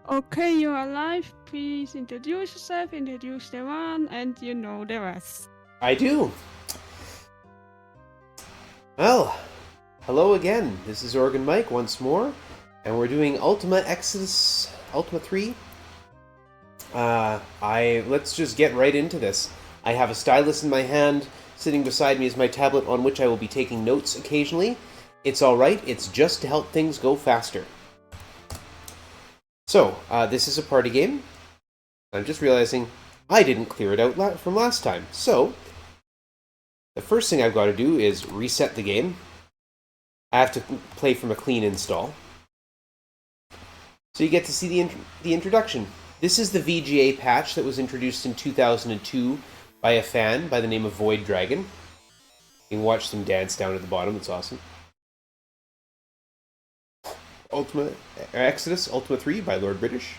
Okay, you are live. Please introduce yourself, introduce the one, and you know the rest. I do. Well, hello again. This is organMike once more, and we're doing Ultima 3. Let's just get right into this. I have a stylus in my hand. Sitting beside me is my tablet on which I will be taking notes occasionally. It's alright, it's just to help things go faster. So, this is a party game. I'm just realizing I didn't clear it out from last time. So, the first thing I've got to do is reset the game. I have to play from a clean install. So you get to see the introduction. This is the VGA patch that was introduced in 2002 by a fan by the name of Void Dragon. You can watch them dance down at the bottom. It's awesome. Ultima 3 by Lord British.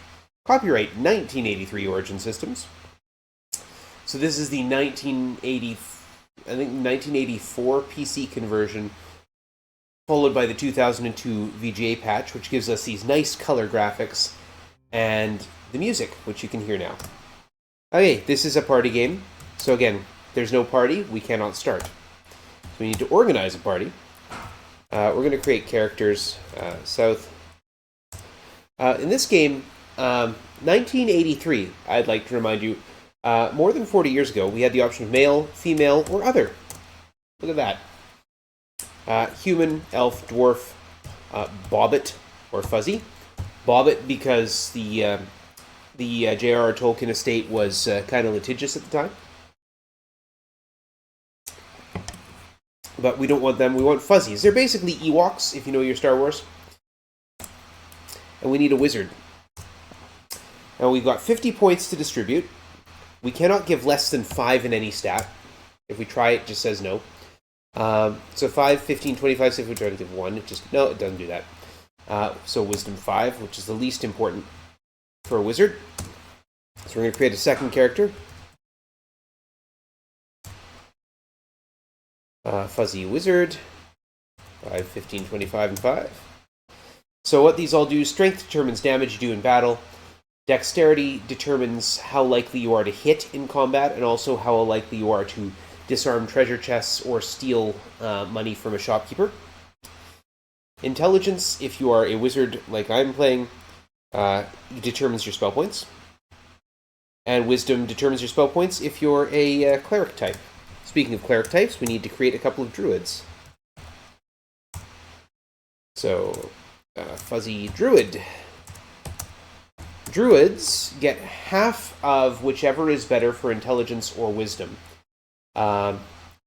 Copyright 1983 Origin Systems. So this is the 1984 PC conversion, followed by the 2002 VGA patch, which gives us these nice color graphics and the music, which you can hear now. Okay, this is a party game. So again, there's no party, we cannot start. So we need to organize a party. We're going to create characters. South. In this game, 1983, I'd like to remind you, more than 40 years ago, we had the option of male, female, or other. Look at that. Human, elf, dwarf, bobbit, or fuzzy. Bobbit because the J.R.R. Tolkien estate was kind of litigious at the time. But we don't want them, we want fuzzies. They're basically Ewoks, if you know your Star Wars. And we need a wizard. Now we've got 50 points to distribute. We cannot give less than 5 in any stat. If we try, it just says no. So 5, 15, 25, so if we try to give 1, it doesn't do that. So Wisdom 5, which is the least important for a wizard. So we're going to create a second character. Fuzzy Wizard. 5, 15, 25, and 5. So what these all do, strength determines damage you do in battle. Dexterity determines how likely you are to hit in combat, and also how likely you are to disarm treasure chests or steal money from a shopkeeper. Intelligence, if you are a wizard like I'm playing, determines your spell points. And wisdom determines your spell points if you're a cleric type. Speaking of cleric types, we need to create a couple of druids. So, fuzzy druid. Druids get half of whichever is better for intelligence or wisdom for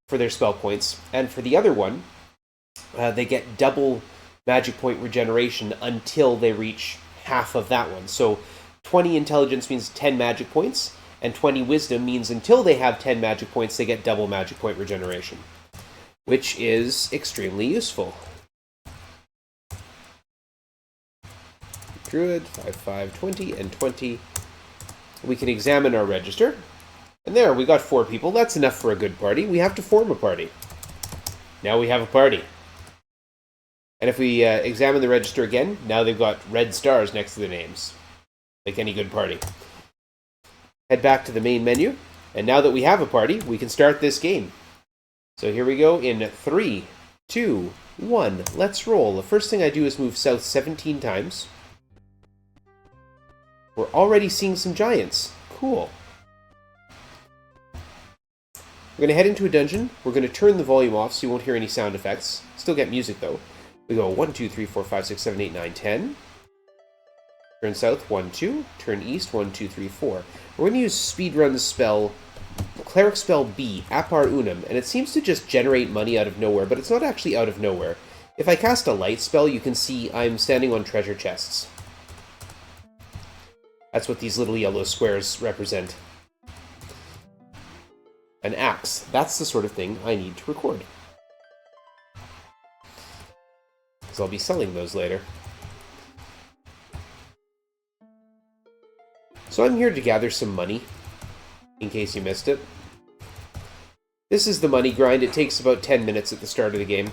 their spell points. And for the other one, they get double magic point regeneration until they reach half of that one. So 20 intelligence means 10 magic points, and 20 wisdom means until they have 10 magic points, they get double magic point regeneration, which is extremely useful. Druid, 5, 5, 20, and 20. We can examine our register. And there, we got 4 people. That's enough for a good party. We have to form a party. Now we have a party. And if we examine the register again, now they've got red stars next to their names. Like any good party. Head back to the main menu. And now that we have a party, we can start this game. So here we go in 3, 2, 1. Let's roll. The first thing I do is move south 17 times. We're already seeing some giants. Cool. We're going to head into a dungeon. We're going to turn the volume off so you won't hear any sound effects. Still get music, though. We go 1, 2, 3, 4, 5, 6, 7, 8, 9, 10. Turn south, 1, 2. Turn east, 1, 2, 3, 4. We're going to use Speedruns spell, Cleric spell B, Appar Unum, and it seems to just generate money out of nowhere, but it's not actually out of nowhere. If I cast a light spell, you can see I'm standing on treasure chests. That's what these little yellow squares represent. An axe. That's the sort of thing I need to record. Because I'll be selling those later. So I'm here to gather some money, in case you missed it. This is the money grind. It takes about 10 minutes at the start of the game.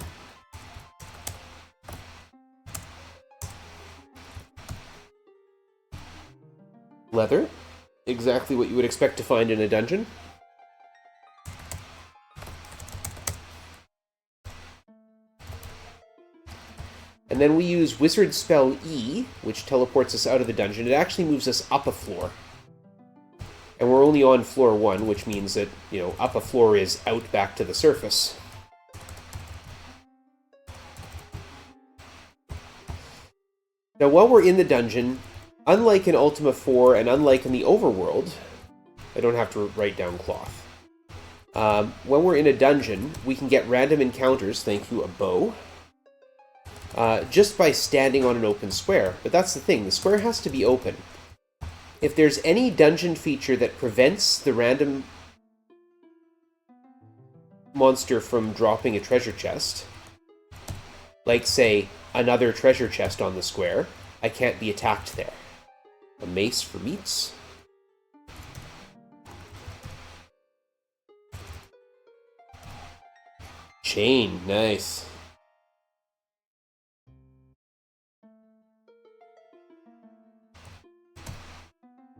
Leather. Exactly what you would expect to find in a dungeon. And then we use Wizard Spell E, which teleports us out of the dungeon. It actually moves us up a floor. And we're only on floor 1, which means that, you know, up a floor is out back to the surface. Now, while we're in the dungeon, unlike in Ultima 4 and unlike in the overworld, I don't have to write down cloth. When we're in a dungeon, we can get random encounters, thank you, a bow, just by standing on an open square. But that's the thing, the square has to be open. If there's any dungeon feature that prevents the random monster from dropping a treasure chest, like, say, another treasure chest on the square, I can't be attacked there. A mace for meats. Chain, nice.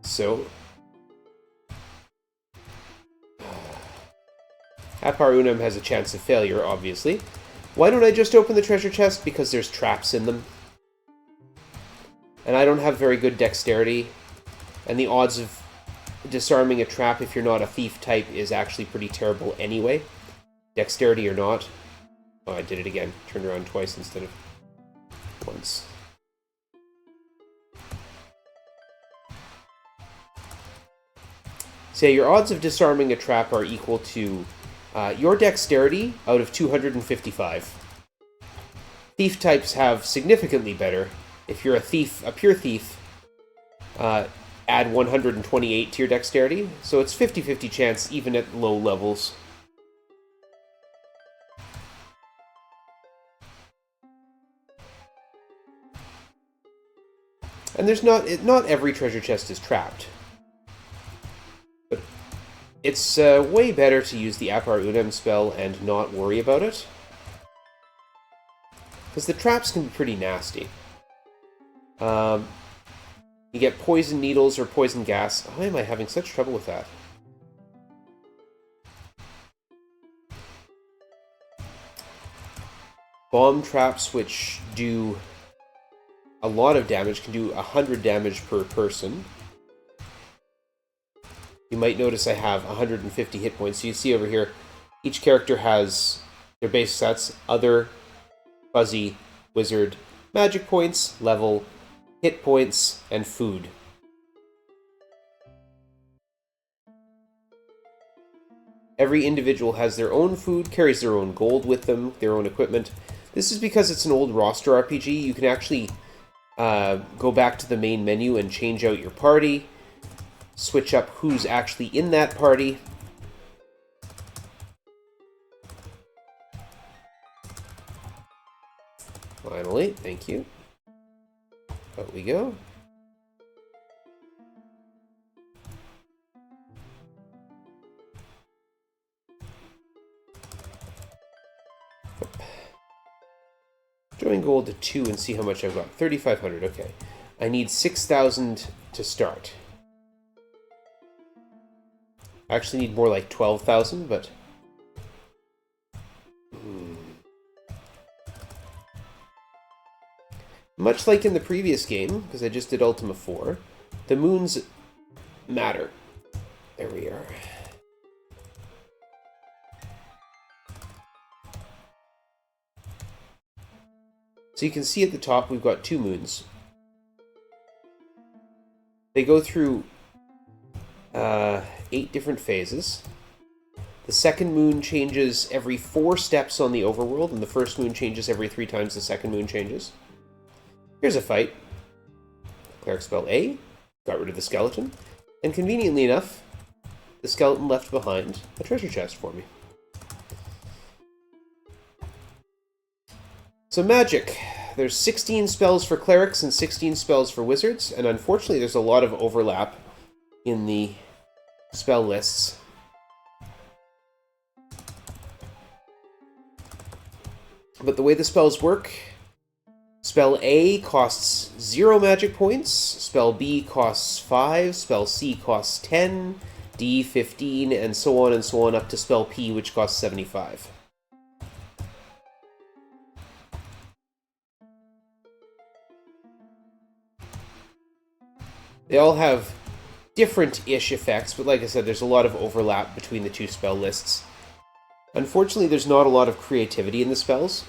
So, Appar Unum has a chance of failure, obviously. Why don't I just open the treasure chest? Because there's traps in them. And I don't have very good dexterity. And the odds of disarming a trap if you're not a thief type is actually pretty terrible anyway. Dexterity or not. Oh, I did it again. Turned around twice instead of once. Say your odds of disarming a trap are equal to your dexterity out of 255. Thief types have significantly better. If you're a thief, a pure thief, add 128 to your dexterity. So it's 50-50 chance even at low levels. And there's not every treasure chest is trapped. But it's way better to use the Appar Unum spell and not worry about it. Because the traps can be pretty nasty. You get poison needles or poison gas. Why am I having such trouble with that? Bomb traps, which do a lot of damage, can do 100 damage per person. You might notice I have 150 hit points. So you see over here, each character has their base sets: other, fuzzy, wizard, magic points, level, hit points, and food. Every individual has their own food, carries their own gold with them, their own equipment. This is because it's an old roster RPG. You can actually go back to the main menu and change out your party, switch up who's actually in that party. Finally, thank you. Out we go. Join gold to 2 and see how much I've got. 3,500, okay. I need 6,000 to start. I actually need more like 12,000, but... Much like in the previous game, because I just did Ultima 4, the moons matter. There we are. So you can see at the top we've got 2 moons. They go through 8 different phases. The second moon changes every 4 steps on the overworld, and the first moon changes every 3 times the second moon changes. Here's a fight. Cleric spell A, got rid of the skeleton, and conveniently enough, the skeleton left behind a treasure chest for me. So magic. There's 16 spells for clerics and 16 spells for wizards, and unfortunately there's a lot of overlap in the spell lists. But the way the spells work, Spell A costs 0 magic points, spell B costs 5, spell C costs 10, D 15, and so on up to spell P, which costs 75. They all have different-ish effects, but like I said, there's a lot of overlap between the two spell lists. Unfortunately, there's not a lot of creativity in the spells.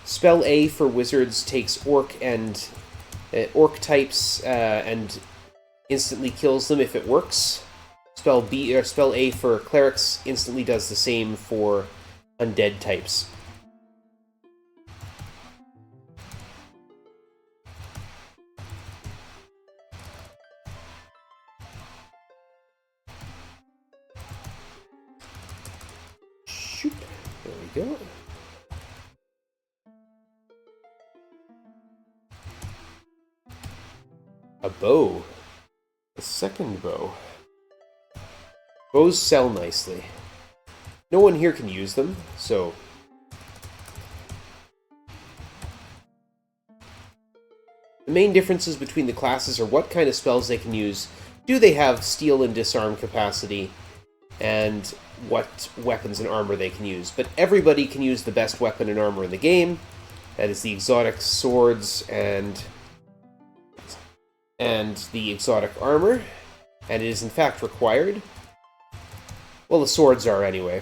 Spell A for wizards takes orc and orc types and instantly kills them if it works. Spell B or spell A for clerics instantly does the same for undead types. Shoot. There we go. A bow. A second bow. Bows sell nicely. No one here can use them, so... The main differences between the classes are what kind of spells they can use, do they have steal and disarm capacity, and what weapons and armor they can use. But everybody can use the best weapon and armor in the game. That is the exotic swords and the exotic armor, and it is in fact required. Well, the swords are anyway.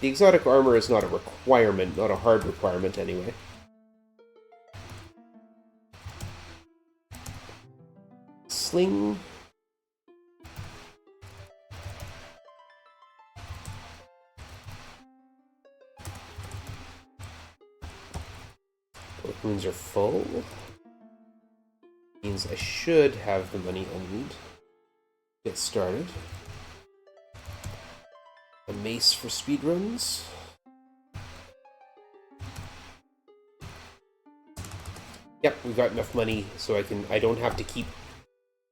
The exotic armor is not a requirement, not a hard requirement anyway. Sling. Both moons are full. Means I should have the money I need to get started. A mace for speedruns. Yep, we've got enough money so I don't have to keep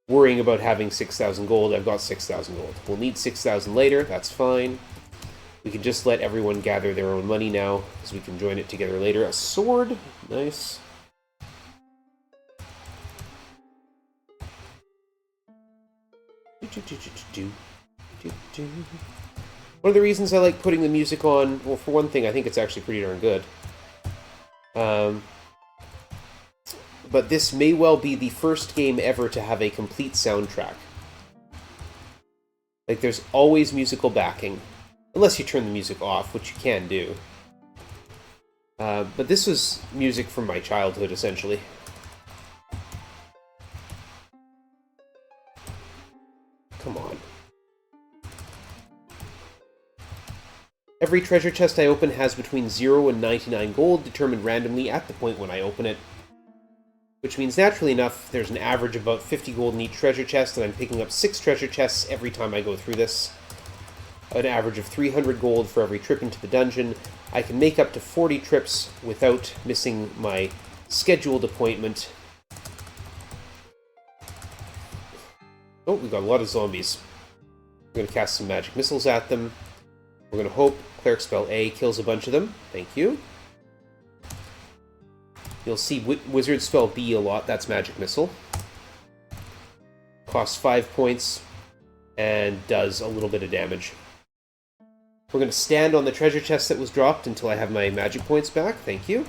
worrying about having 6,000 gold. I've got 6,000 gold. We'll need 6,000 later, that's fine. We can just let everyone gather their own money now, because we can join it together later. A sword, nice. One of the reasons I like putting the music on, well, for one thing, I think it's actually pretty darn good. But this may well be the first game ever to have a complete soundtrack. Like, there's always musical backing. Unless you turn the music off, which you can do. But this was music from my childhood, essentially. Come on. Every treasure chest I open has between 0 and 99 gold, determined randomly at the point when I open it. Which means, naturally enough, there's an average of about 50 gold in each treasure chest, and I'm picking up 6 treasure chests every time I go through this. An average of 300 gold for every trip into the dungeon. I can make up to 40 trips without missing my scheduled appointment. Oh, we've got a lot of zombies. We're going to cast some magic missiles at them. We're going to hope Cleric Spell A kills a bunch of them. Thank you. You'll see Wizard Spell B a lot. That's Magic Missile. Costs 5 points and does a little bit of damage. We're going to stand on the treasure chest that was dropped until I have my magic points back. Thank you.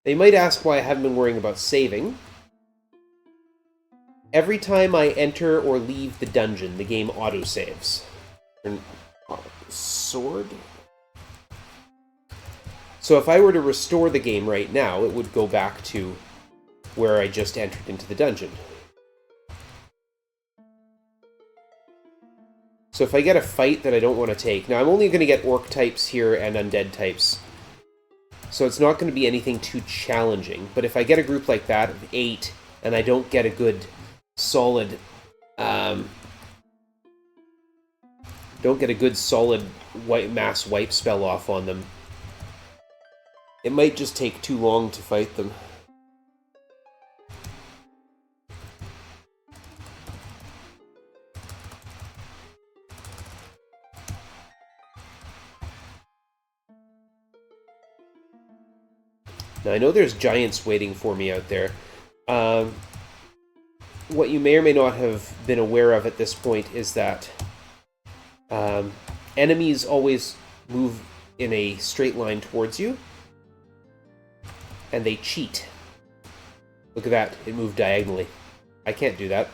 They might ask why I haven't been worrying about saving. Every time I enter or leave the dungeon, the game auto-saves. Sword? So if I were to restore the game right now, it would go back to where I just entered into the dungeon. So if I get a fight that I don't want to take... Now, I'm only going to get orc types here and undead types. So it's not going to be anything too challenging. But if I get a group like that of 8, and I don't get a good, solid... don't get a good, solid mass wipe spell off on them, it might just take too long to fight them. Now, I know there's giants waiting for me out there. What you may or may not have been aware of at this point is that enemies always move in a straight line towards you, and they cheat. Look at that, it moved diagonally. I can't do that.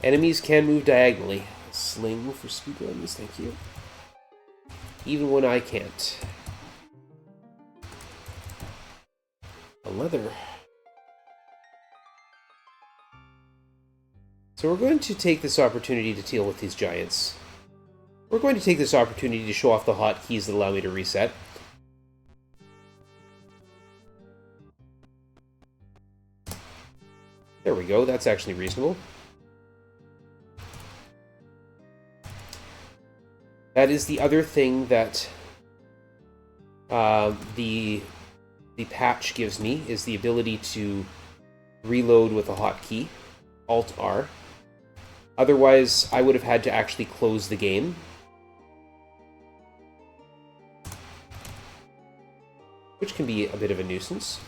Enemies can move diagonally. Sling for speedruns, thank you. Even when I can't. A leather. So we're going to take this opportunity to deal with these giants. We're going to take this opportunity to show off the hotkeys that allow me to reset. There we go, that's actually reasonable. That is the other thing that the patch gives me, is the ability to reload with a hotkey, Alt-R. Otherwise, I would have had to actually close the game. Which can be a bit of a nuisance.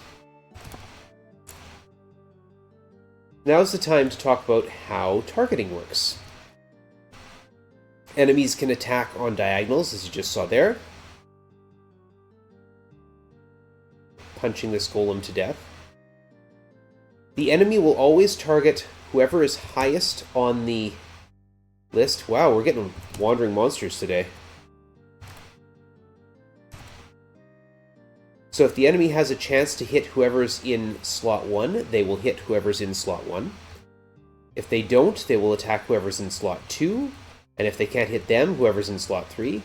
Now's the time to talk about how targeting works. Enemies can attack on diagonals, as you just saw there. Punching this golem to death. The enemy will always target whoever is highest on the list. Wow, we're getting wandering monsters today. So if the enemy has a chance to hit whoever's in slot 1, they will hit whoever's in slot 1. If they don't, they will attack whoever's in slot 2. And if they can't hit them, whoever's in slot 3.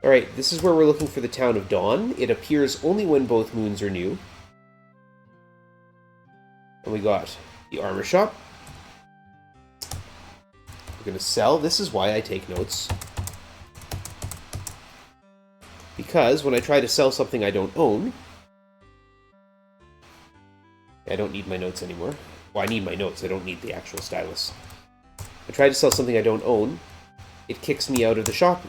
Alright, this is where we're looking for the Town of Dawn. It appears only when both moons are new. And we got the armor shop. We're going to sell. This is why I take notes. Because when I try to sell something I don't own... I don't need my notes anymore. Well, I need my notes. I don't need the actual stylus. I try to sell something I don't own, it kicks me out of the shop.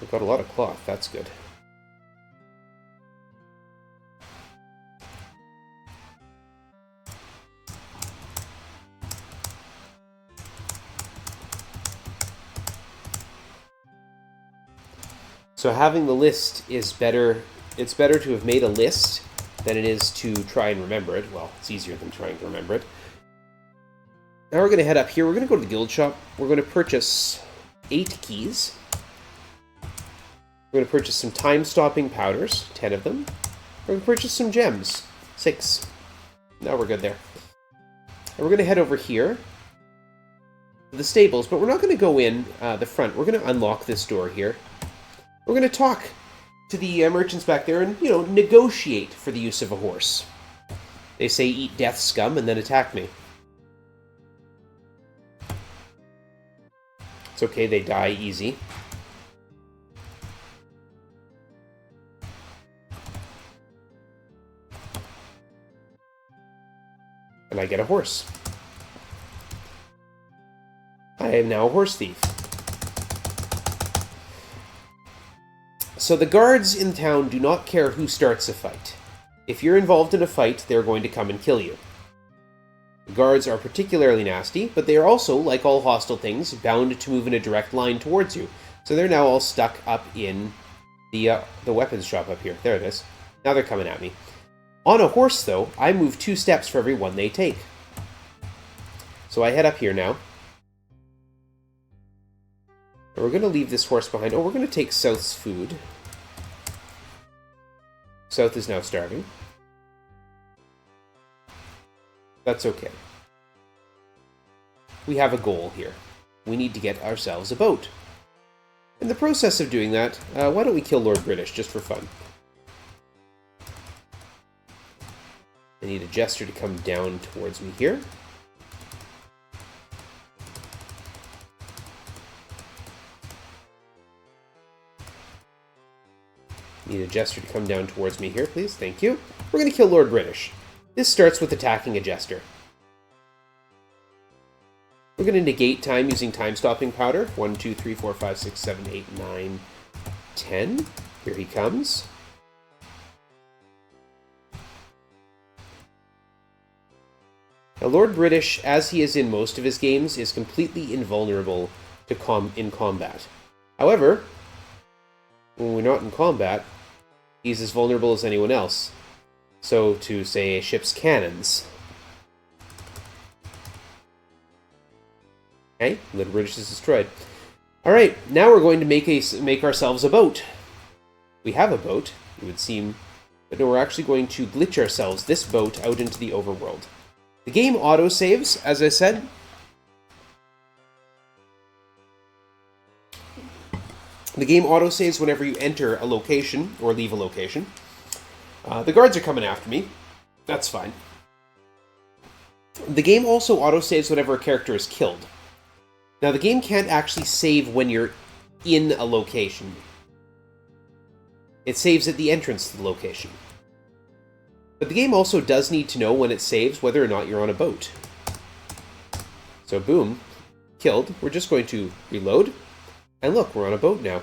I've got a lot of cloth, that's good. So having the list is better. It's better to have made a list than it is to try and remember it. Well, it's easier than trying to remember it. Now we're going to head up here. We're going to go to the guild shop. We're going to purchase 8 keys. We're going to purchase some time-stopping powders, 10 of them. We're going to purchase some gems, 6. Now we're good there. And we're going to head over here to the stables, but we're not going to go in the front. We're going to unlock this door here. We're going to talk to the merchants back there and, you know, negotiate for the use of a horse. They say eat death scum and then attack me. It's okay, they die easy. And I get a horse. I am now a horse thief. So the guards in town do not care who starts a fight. If you're involved in a fight, they're going to come and kill you. The guards are particularly nasty, but they are also, like all hostile things, bound to move in a direct line towards you. So they're now all stuck up in the weapons shop up here. There it is. Now they're coming at me. On a horse, though, I move 2 steps for every one they take. So I head up here now. And we're going to leave this horse behind. Oh, we're going to take South's food. South is now starving. That's okay. We have a goal here. We need to get ourselves a boat. In the process of doing that, why don't we kill Lord British, just for fun? I need a jester to come down towards me here. Need a jester to come down towards me here, please. Thank you. We're going to kill Lord British. This starts with attacking a jester. We're going to negate time using time-stopping powder. 1, 2, 3, 4, 5, 6, 7, 8, 9, 10. Here he comes. Now, Lord British, as he is in most of his games, is completely invulnerable to in combat. However, when we're not in combat, he's as vulnerable as anyone else. So, to, say, a ship's cannons. Okay, Lord British is destroyed. Alright, now we're going to make ourselves a boat. We have a boat, it would seem, but no, we're actually going to glitch ourselves this boat out into the overworld. The game autosaves, as I said. The game autosaves whenever you enter a location or leave a location. The guards are coming after me. That's fine. The game also autosaves whenever a character is killed. Now, the game can't actually save when you're in a location. It saves at the entrance to the location. But the game also does need to know when it saves whether or not you're on a boat. So boom, killed. We're just going to reload. And look, we're on a boat now.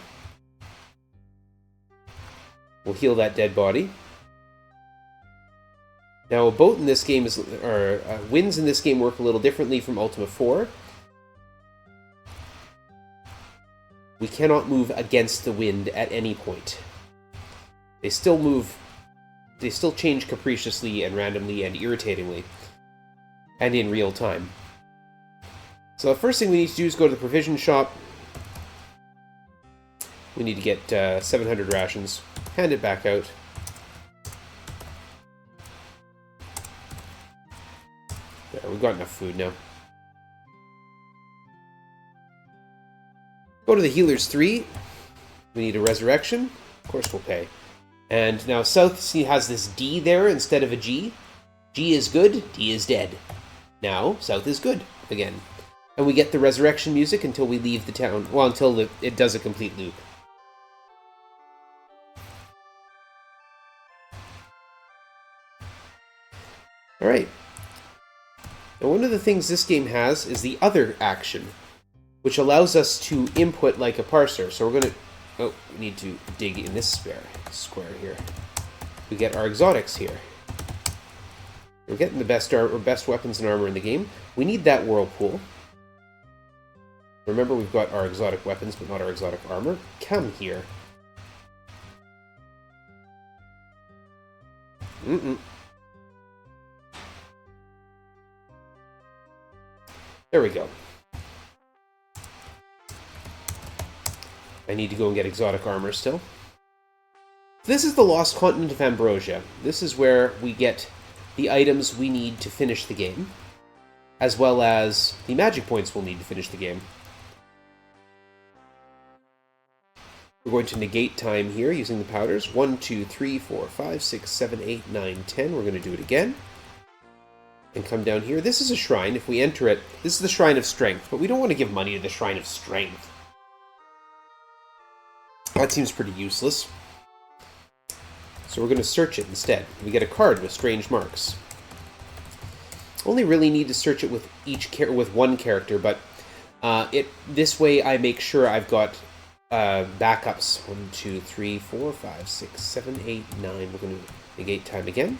We'll heal that dead body. Now, a boat in this game winds in this game work a little differently from Ultima IV. We cannot move against the wind at any point. They still move. They still change capriciously and randomly and irritatingly. And in real time. So the first thing we need to do is go to the provision shop. We need to get 700 rations. Hand it back out. There, we've got enough food now. Go to the Healers 3. We need a resurrection. Of course we'll pay. And now South has this D there instead of a G. G is good, D is dead. Now, South is good again. And we get the resurrection music until we leave the town. Well, until it does a complete loop. Alright. Now, one of the things this game has is the other action, which allows us to input like a parser. So we're going to... Oh, we need to dig in this square here. We get our exotics here. We're getting the best weapons and armor in the game. We need that whirlpool. Remember, we've got our exotic weapons, but not our exotic armor. Come here. There we go. I need to go and get exotic armor still. This is the Lost Continent of Ambrosia. This is where we get the items we need to finish the game, as well as the magic points we'll need to finish the game. We're going to negate time here using the powders. 1, 2, 3, 4, 5, 6, 7, 8, 9, 10. We're going to do it again. And come down here. This is a shrine. If we enter it, this is the Shrine of Strength, but we don't want to give money to the Shrine of Strength. That seems pretty useless. So we're going to search it instead. We get a card with strange marks. Only really need to search it with with one character, but this way I make sure I've got backups. 1, 2, 3, 4, 5, 6, 7, 8, 9. We're going to negate time again.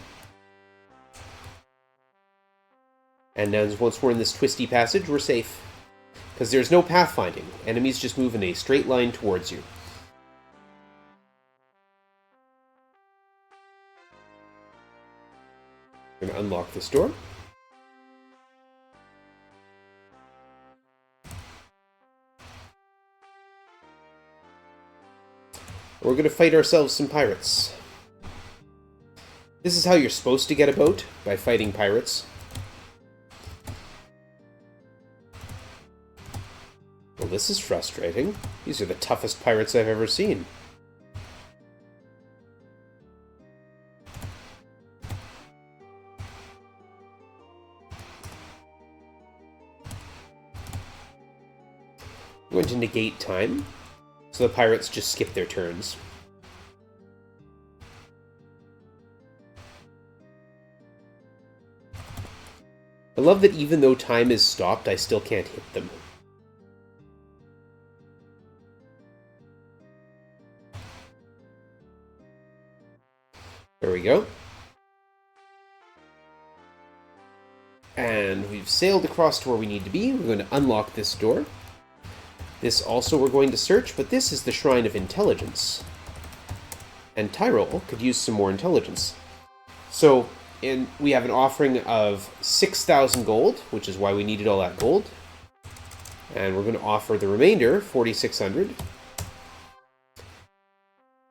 And now once we're in this twisty passage, we're safe. Because there's no pathfinding. Enemies just move in a straight line towards you. We're going to unlock this door. We're going to fight ourselves some pirates. This is how you're supposed to get a boat, by fighting pirates. Well, this is frustrating. These are the toughest pirates I've ever seen. I'm going to negate time, so the pirates just skip their turns. I love that even though time is stopped, I still can't hit them. There we go. And we've sailed across to where we need to be. We're going to unlock this door. This also we're going to search, but this is the Shrine of Intelligence. And Tyrol could use some more intelligence. So we have an offering of 6,000 gold, which is why we needed all that gold. And we're going to offer the remainder, 4,600.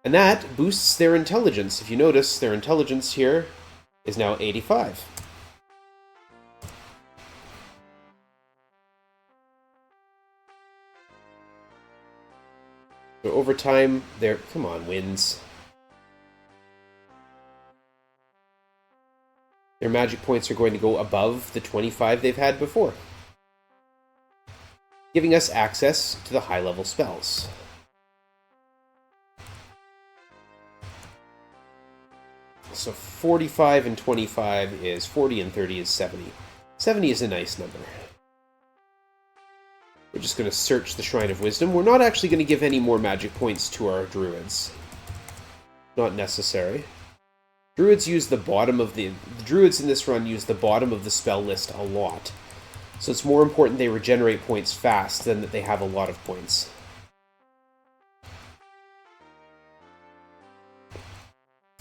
And that boosts their intelligence. If you notice, their intelligence here is now 85. So over time, they're... Come on, wins. Their magic points are going to go above the 25 they've had before, giving us access to the high-level spells. So 45 and 25 is 40 and 30 is 70. 70 is a nice number. We're just going to search the Shrine of Wisdom. We're not actually going to give any more magic points to our druids. Not necessary. Druids use the bottom of the druids in this run use the bottom of the spell list a lot. So it's more important they regenerate points fast than that they have a lot of points.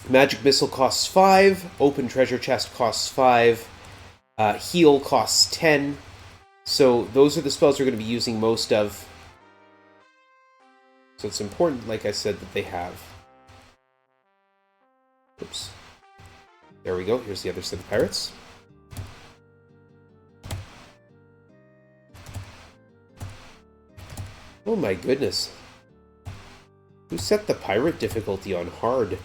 Magic Missile costs 5, Open Treasure Chest costs 5, Heal costs 10. So those are the spells we're going to be using most of. So it's important, like I said, that they have. Oops. There we go. Here's the other set of pirates. Oh my goodness. Who set the pirate difficulty on hard?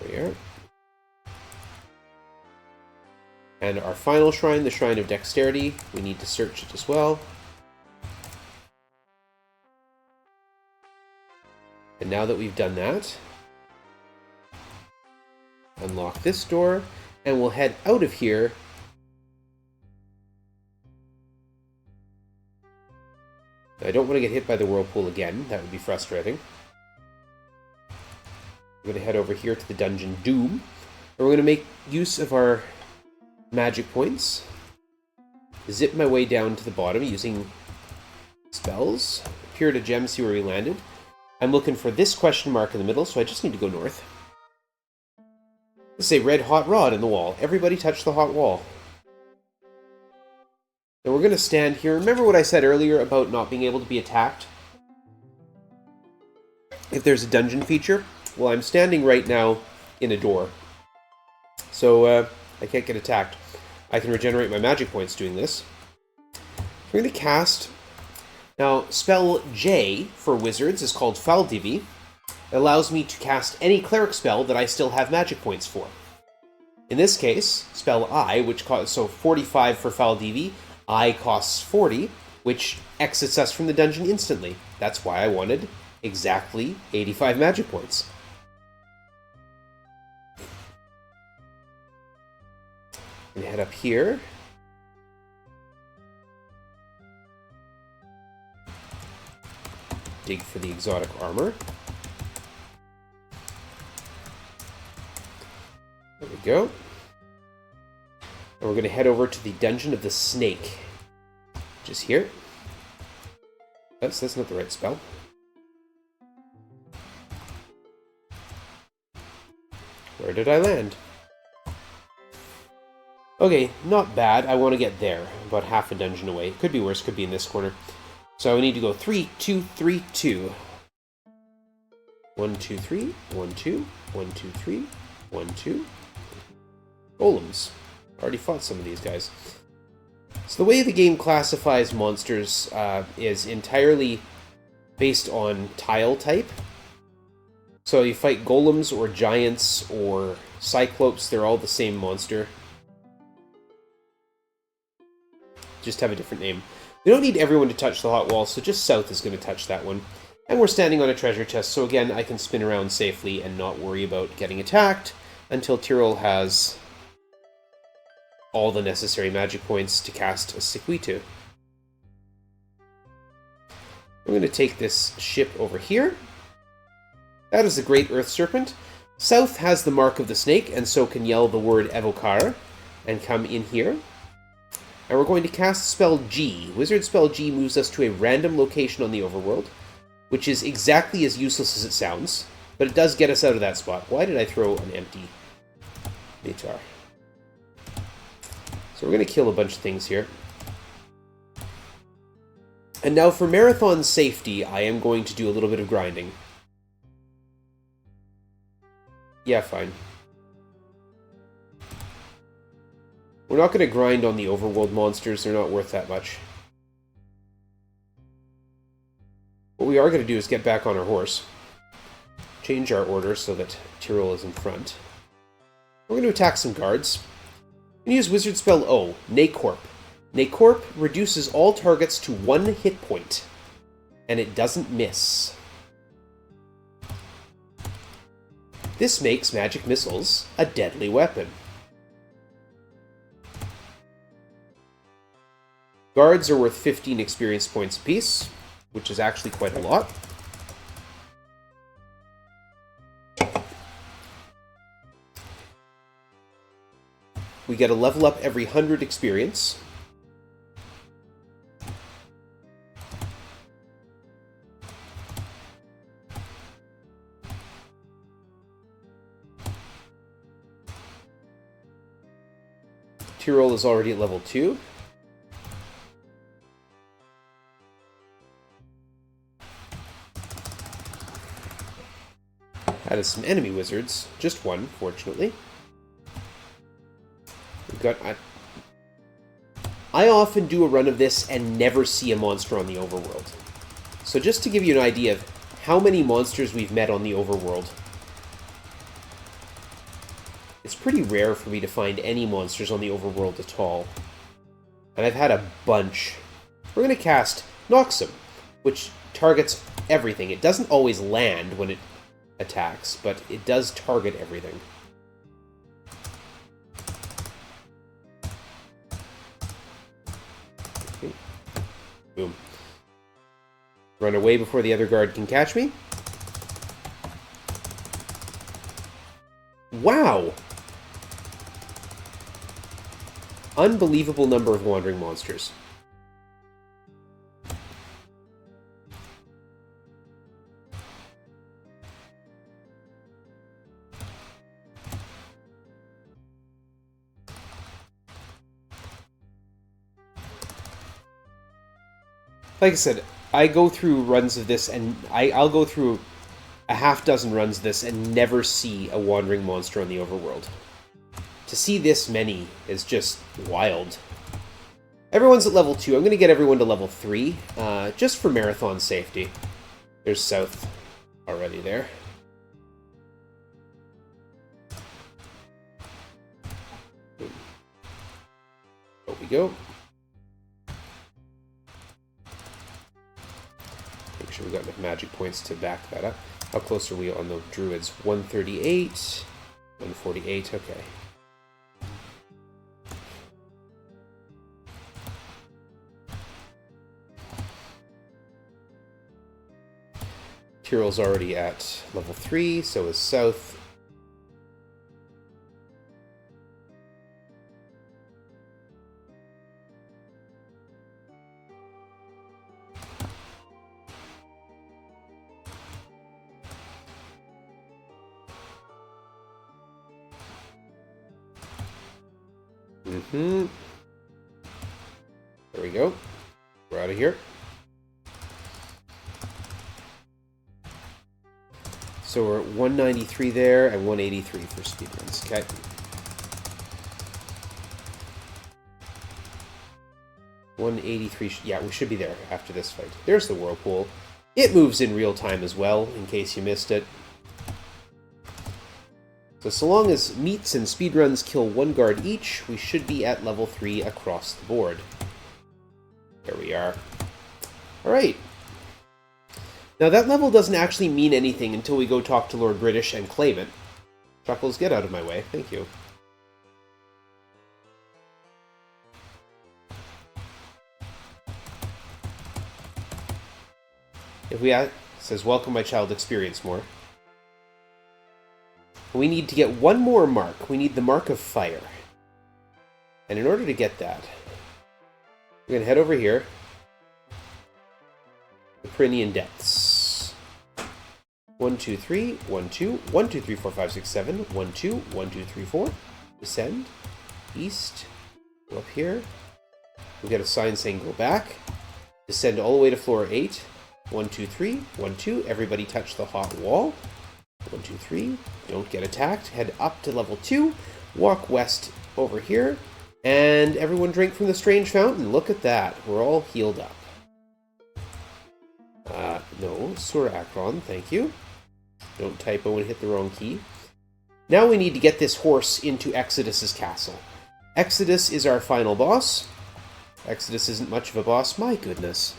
There we are. And our final shrine, the Shrine of Dexterity, we need to search it as well. And now that we've done that, unlock this door, and we'll head out of here. I don't want to get hit by the whirlpool again. That would be frustrating. We're going to head over here to the Dungeon Doom. And we're going to make use of our magic points. Zip my way down to the bottom using spells. Appear at a gem, see where we landed. I'm looking for this question mark in the middle, so I just need to go north. This is a red hot rod in the wall. Everybody touch the hot wall. And we're going to stand here. Remember what I said earlier about not being able to be attacked? If there's a dungeon feature? Well, I'm standing right now in a door. So, I can't get attacked. I can regenerate my magic points doing this. We're going to cast... Now, spell J for wizards is called Faldivi. It allows me to cast any cleric spell that I still have magic points for. In this case, spell I, which costs... So, 45 for Faldivi. I costs 40, which exits us from the dungeon instantly. That's why I wanted exactly 85 magic points. And head up here. Dig for the exotic armor. There we go. And we're going to head over to the Dungeon of the Snake, which is here. That's not the right spell. Where did I land? Okay, not bad. I want to get there. About half a dungeon away. Could be worse, could be in this corner. So we need to go 3, 2, 3, 2. 1, 2, 3. 1, 2. 1, 2, 3. 1, 2. Golems. Already fought some of these guys. So the way the game classifies monsters is entirely based on tile type. So you fight golems or giants or cyclopes, they're all the same monster. Just have a different name. We don't need everyone to touch the hot wall, so just South is going to touch that one. And we're standing on a treasure chest, so again, I can spin around safely and not worry about getting attacked until Tyrol has all the necessary magic points to cast a Sequitu. I'm going to take this ship over here. That is the Great Earth Serpent. South has the mark of the snake, and so can yell the word Evocar and come in here. And we're going to cast spell G. Wizard spell G moves us to a random location on the overworld, which is exactly as useless as it sounds, but it does get us out of that spot. Why did I throw an empty Matar? So we're going to kill a bunch of things here. And now for marathon safety, I am going to do a little bit of grinding. Yeah, fine. We're not going to grind on the overworld monsters. They're not worth that much. What we are going to do is get back on our horse. Change our order so that Tyrol is in front. We're going to attack some guards. We're going to use wizard spell O, Nacorp. Nacorp reduces all targets to 1 hit point, and it doesn't miss. This makes magic missiles a deadly weapon. Guards are worth 15 experience points apiece, which is actually quite a lot. We get a level up every 100 experience. Tyrol is already at level 2. That is some enemy wizards. Just one, fortunately. We've got... I often do a run of this and never see a monster on the overworld. So just to give you an idea of how many monsters we've met on the overworld, it's pretty rare for me to find any monsters on the overworld at all. And I've had a bunch. We're going to cast Noxum, which targets everything. It doesn't always land when it attacks, but it does target everything. Okay. Boom. Run away before the other guard can catch me. Wow! Unbelievable number of wandering monsters. Like I said, I go through runs of this, and I'll go through a half dozen runs of this and never see a wandering monster on the overworld. To see this many is just wild. Everyone's at level 2. I'm going to get everyone to level 3, just for marathon safety. There's South already there. There we go. Make sure we got enough magic points to back that up. How close are we on the druids? 138, 148, okay. Tyrol's already at level 3, so is South. There we go. We're out of here. So we're at 193 there and 183 for speedruns. Okay. Yeah, we should be there after this fight. There's the whirlpool. It moves in real time as well, in case you missed it. So long as meats and speedruns kill 1 guard each, we should be at level 3 across the board. There we are. Alright. Now, that level doesn't actually mean anything until we go talk to Lord British and claim it. Chuckles, get out of my way. Thank you. If we says, welcome my child, experience more. We need to get one more mark. We need the mark of fire. And in order to get that, we're going to head over here. The Perinean Depths. 1, 2, 3, 1, 2, 1, 2, 3, 4, 5, 6, 7, 1, 2, 1, 2, 3, 4. Descend. East. Go up here. We get a sign saying go back. Descend all the way to floor 8. 1, 2, 3, 1, 2. Everybody touch the hot wall. 1, 2, 3. Don't get attacked. Head up to level 2. Walk west over here. And everyone drink from the strange fountain. Look at that. We're all healed up. No. Sur Akron. Thank you. Don't typo and hit the wrong key. Now we need to get this horse into Exodus's castle. Exodus is our final boss. Exodus isn't much of a boss. My goodness.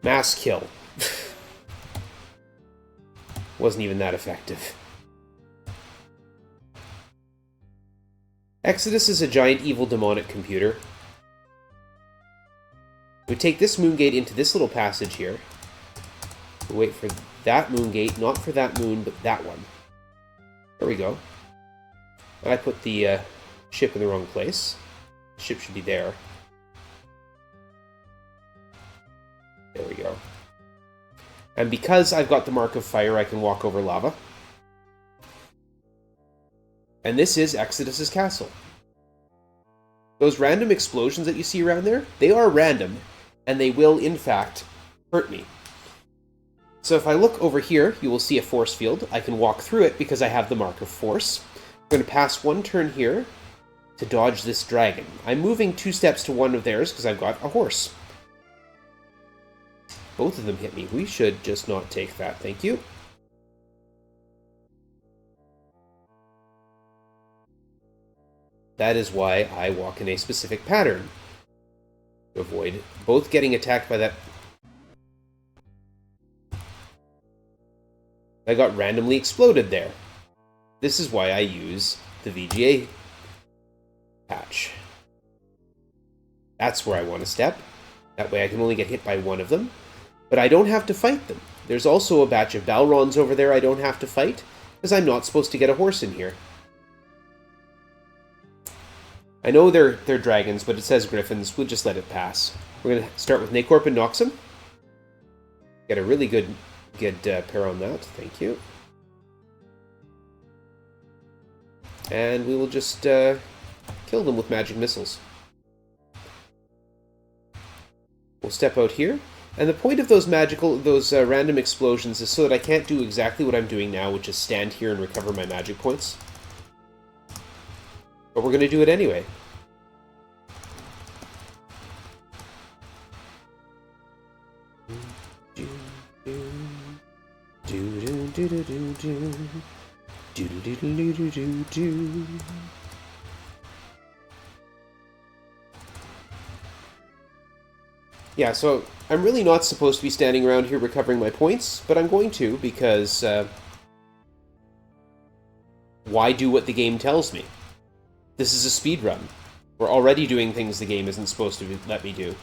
Mass kill. Wasn't even that effective. Exodus is a giant evil demonic computer. We take this moon gate into this little passage here. We wait for that moon gate, not for that moon, but that one. There we go. I put the ship in the wrong place. The ship should be there. There we go. And because I've got the Mark of Fire, I can walk over lava. And this is Exodus's castle. Those random explosions that you see around there, they are random, and they will, in fact, hurt me. So if I look over here, you will see a force field. I can walk through it because I have the Mark of Force. I'm going to pass one turn here to dodge this dragon. I'm moving 2 steps to one of theirs because I've got a horse. Both of them hit me. We should just not take that, thank you. That is why I walk in a specific pattern. To avoid both getting attacked by that. I got randomly exploded there. This is why I use the VGA patch. That's where I want to step. That way I can only get hit by one of them. But I don't have to fight them. There's also a batch of Balrons over there I don't have to fight, because I'm not supposed to get a horse in here. I know they're dragons, but it says griffins. We'll just let it pass. We're going to start with Nacorp and Noxum. Get a really good pair on that. Thank you. And we will just kill them with magic missiles. We'll step out here. And the point of those random explosions is so that I can't do exactly what I'm doing now, which is stand here and recover my magic points. But we're going to do it anyway. Yeah, so I'm really not supposed to be standing around here recovering my points, but I'm going to because why do what the game tells me? This is a speed run. We're already doing things the game isn't supposed to let me do.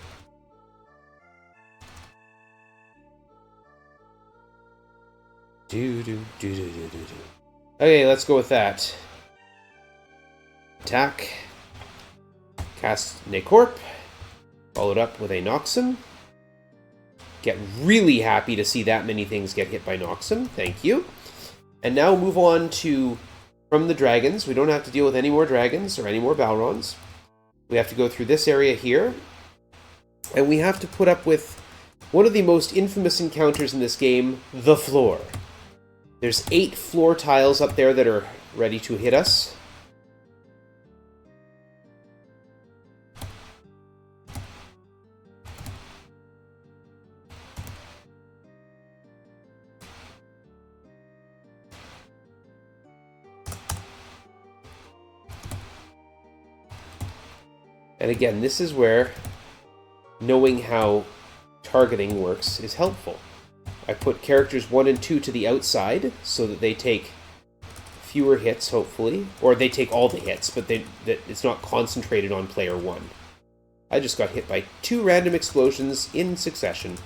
Okay, let's go with that. Attack. Cast Nacorp. Followed up with a Noxum. Get really happy to see that many things get hit by Noxum. Thank you. And now move on to... From the dragons. We don't have to deal with any more dragons or any more Balrons. We have to go through this area here. And we have to put up with one of the most infamous encounters in this game, the floor. There's 8 floor tiles up there that are ready to hit us. And again, this is where knowing how targeting works is helpful. I put characters 1 and 2 to the outside so that they take fewer hits, hopefully. Or they take all the hits, but that it's not concentrated on player 1. I just got hit by 2 random explosions in succession.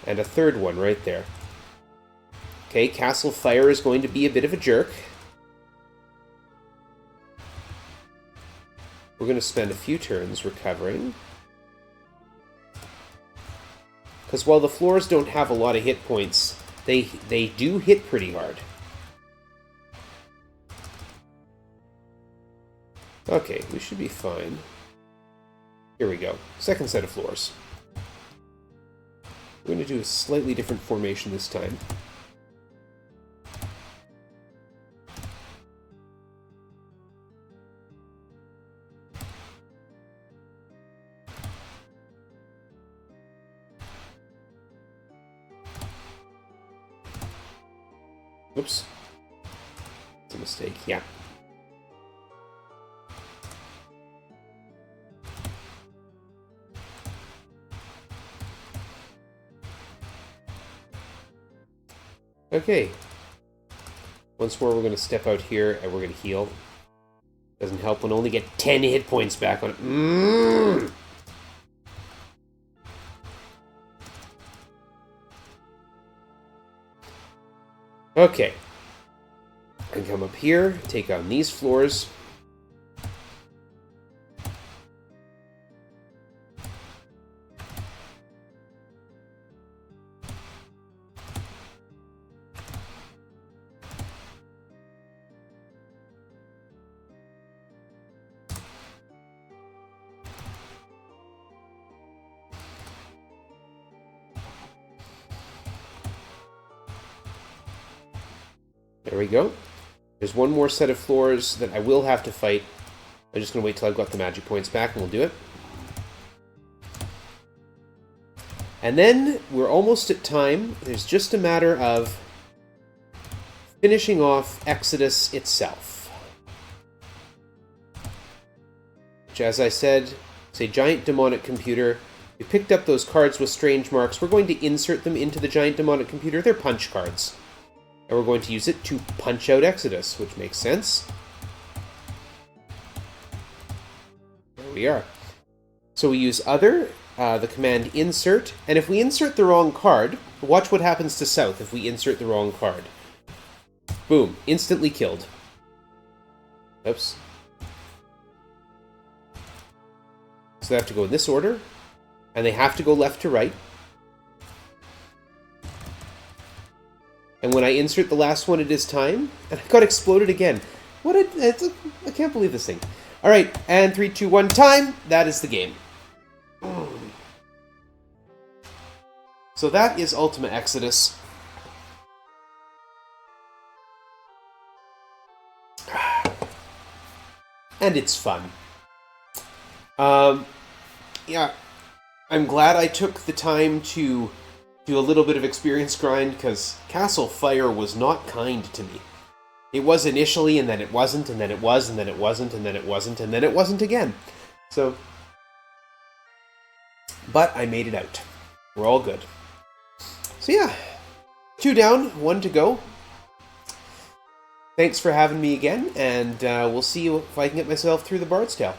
And a third one right there. Okay, Castle Fire is going to be a bit of a jerk. We're going to spend a few turns recovering. Because while the floors don't have a lot of hit points, they do hit pretty hard. Okay, we should be fine. Here we go. Second set of floors. We're going to do a slightly different formation this time. Oops. It's a mistake. Yeah. Okay. Once more, we're going to step out here and we're going to heal. Doesn't help when I only get 10 hit points back on it. Okay. And come up here, take on these floors. There we go. There's one more set of floors that I will have to fight. I'm just going to wait till I've got the magic points back and we'll do it. And then we're almost at time. There's just a matter of finishing off Exodus itself. Which, as I said, is a giant demonic computer. We picked up those cards with strange marks. We're going to insert them into the giant demonic computer. They're punch cards. And we're going to use it to punch out Exodus, which makes sense. There we are. So we use other, the command insert, and if we insert the wrong card, watch what happens to South if we insert the wrong card. Boom, instantly killed. Oops. So they have to go in this order, and they have to go left to right. And when I insert the last one, it is time. And I got exploded again. I can't believe this thing. Alright, and 3, 2, 1, time! That is the game. So that is Ultima Exodus. And it's fun. Yeah, I'm glad I took the time to do a little bit of experience grind, because Castle Fire was not kind to me. It was initially, and then it wasn't, and then it was, and then it wasn't, and then it wasn't, and then it wasn't again. So, but I made it out. We're all good. So yeah, 2 down, 1 to go. Thanks for having me again, and we'll see if I can get myself through the Bard's Tale.